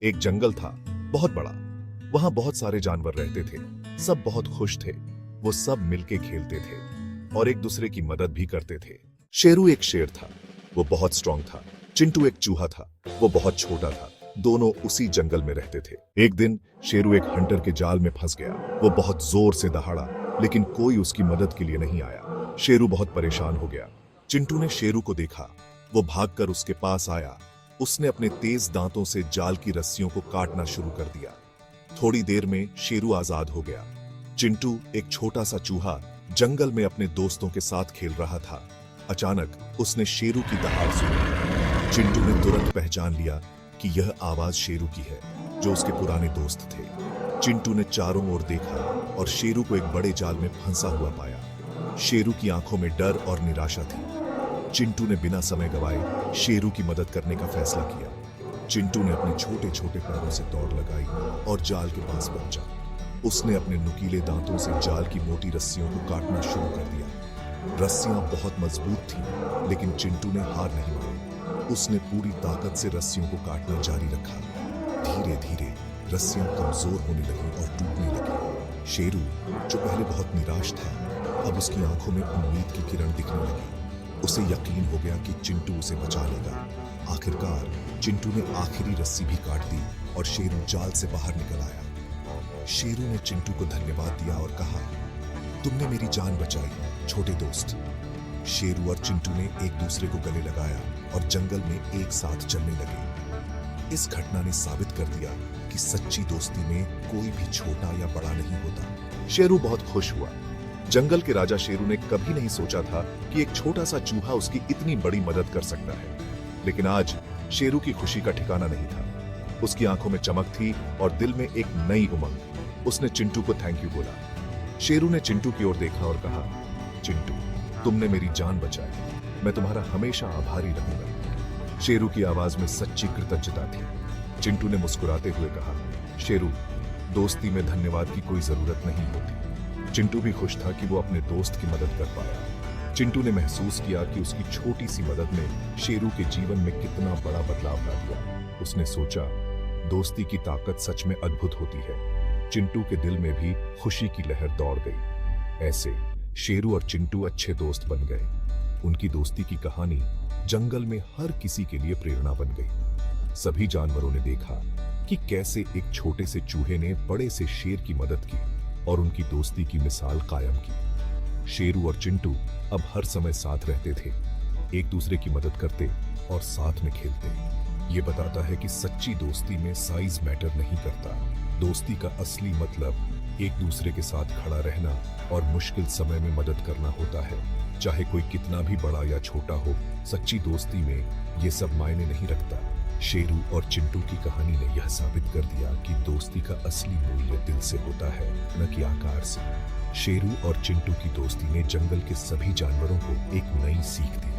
एक जंगल था, बहुत बड़ा। वहां बहुत सारे जानवर रहते थे। सब बहुत खुश थे। वो सब मिलके खेलते थे और एक दूसरे की मदद भी करते थे। शेरू एक शेर था, वो बहुत स्ट्रांग था। चिंटू एक चूहा था, वो बहुत छोटा था। दोनों उसी जंगल में रहते थे। एक दिन शेरू एक हंटर के जाल में फंस गया। वो बहुत जोर से दहाड़ा, लेकिन कोई उसकी मदद के लिए नहीं आया। शेरू बहुत परेशान हो गया। चिंटू ने शेरू को देखा। वो भागकर उसके पास आया। उसने अपने तेज दांतों से जाल की रस्सियों को काटना शुरू कर दिया। थोड़ी देर में शेरू आजाद हो गया। चिंटू, एक छोटा सा चूहा, जंगल में अपने दोस्तों के साथ खेल रहा था। अचानक उसने शेरू की दहाड़ सुनी। चिंटू ने तुरंत पहचान लिया कि यह आवाज शेरू की है, जो उसके पुराने दोस्त थे। चिंटू ने चारों ओर देखा और शेरू को एक बड़े जाल में फंसा हुआ पाया। शेरू की आंखों में डर और निराशा थी। चिंटू ने बिना समय गवाए शेरू की मदद करने का फैसला किया। चिंटू ने अपने छोटे छोटे पैरों से दौड़ लगाई और जाल के पास पहुंचा। उसने अपने नुकीले दांतों से जाल की मोटी रस्सियों को काटना शुरू कर दिया। रस्सियां बहुत मजबूत थीं, लेकिन चिंटू ने हार नहीं मानी। उसने पूरी ताकत से रस्सियों को काटना जारी रखा। धीरे धीरे रस्सियां कमजोर होने लगी और टूटने लगी। शेरू, जो पहले बहुत निराश था, अब उसकी आंखों में उम्मीद की किरण दिखने लगी। उसे यकीन हो गया कि चिंटू उसे बचा लेगा। आखिरकार चिंटू ने आखिरी रस्सी भी काट दी और शेरू जाल से बाहर निकल आया। शेरू ने चिंटू को धन्यवाद दिया और कहा, तुमने मेरी जान बचाई, छोटे दोस्त। शेरू और चिंटू ने एक दूसरे को गले लगाया और जंगल में एक साथ चलने लगे। इस घटना ने साबित कर दिया कि सच्ची दोस्ती में कोई भी छोटा या बड़ा नहीं होता। शेरू बहुत खुश हुआ। जंगल के राजा शेरू ने कभी नहीं सोचा था कि एक छोटा सा चूहा उसकी इतनी बड़ी मदद कर सकता है। लेकिन आज शेरू की खुशी का ठिकाना नहीं था। उसकी आंखों में चमक थी और दिल में एक नई उमंग। उसने चिंटू को थैंक यू बोला। शेरू ने चिंटू की ओर देखा और कहा, चिंटू, तुमने मेरी जान बचाई। मैं तुम्हारा हमेशा आभारी रहूंगा। शेरू की आवाज में सच्ची कृतज्ञता थी। चिंटू ने मुस्कुराते हुए कहा, शेरू, दोस्ती में धन्यवाद की कोई जरूरत नहीं होती। चिंटू भी खुश था कि वो अपने दोस्त की मदद कर पाया। चिंटू ने महसूस किया कि उसकी छोटी सी मदद ने शेरू के जीवन में कितना बड़ा बदलाव ला दिया। उसने सोचा, दोस्ती की ताकत सच में अद्भुत होती है। चिंटू के दिल में भी खुशी की लहर दौड़ गई। ऐसे शेरू और चिंटू अच्छे दोस्त बन गए। उनकी दोस्ती की कहानी जंगल में हर किसी के लिए प्रेरणा बन गई। सभी जानवरों ने देखा कि कैसे एक छोटे से चूहे ने बड़े से शेर की मदद की और उनकी दोस्ती की मिसाल कायम की। शेरू और चिंटू अब हर समय साथ रहते थे, एक दूसरे की मदद करते और साथ में खेलते। ये बताता है कि सच्ची दोस्ती में साइज मैटर नहीं करता। दोस्ती का असली मतलब एक दूसरे के साथ खड़ा रहना और मुश्किल समय में मदद करना होता है। चाहे कोई कितना भी बड़ा या छोटा हो, सच्ची दोस्ती में ये सब मायने नहीं रखता। शेरू और चिंटू की कहानी ने यह साबित कर दिया कि दोस्ती का असली मूल्य दिल से होता है, न कि आकार से। शेरू और चिंटू की दोस्ती ने जंगल के सभी जानवरों को एक नई सीख दी।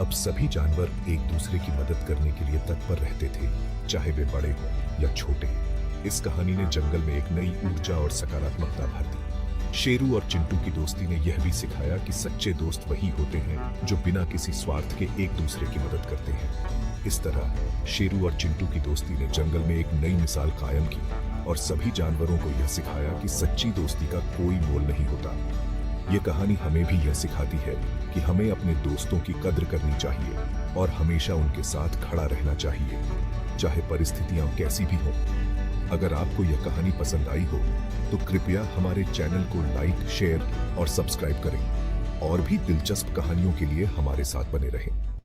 अब सभी जानवर एक दूसरे की मदद करने के लिए तत्पर रहते थे, चाहे वे बड़े हों या छोटे। इस कहानी ने जंगल में एक नई ऊर्जा और सकारात्मकता भर दी। शेरू और चिंटू की दोस्ती ने यह भी सिखाया कि सच्चे दोस्त वही होते हैं जो बिना किसी स्वार्थ के एक दूसरे की मदद करते हैं। इस तरह शेरू और चिंटू की दोस्ती ने जंगल में एक नई मिसाल कायम की और सभी जानवरों को यह सिखाया कि सच्ची दोस्ती का कोई मोल नहीं होता। ये कहानी हमें भी यह सिखाती है कि हमें अपने दोस्तों की कद्र करनी चाहिए और हमेशा उनके साथ खड़ा रहना चाहिए, चाहे परिस्थितियां कैसी भी हों। अगर आपको यह कहानी पसंद आई हो तो कृपया हमारे चैनल को लाइक, शेयर और सब्सक्राइब करें और भी दिलचस्प कहानियों के लिए हमारे साथ बने रहें।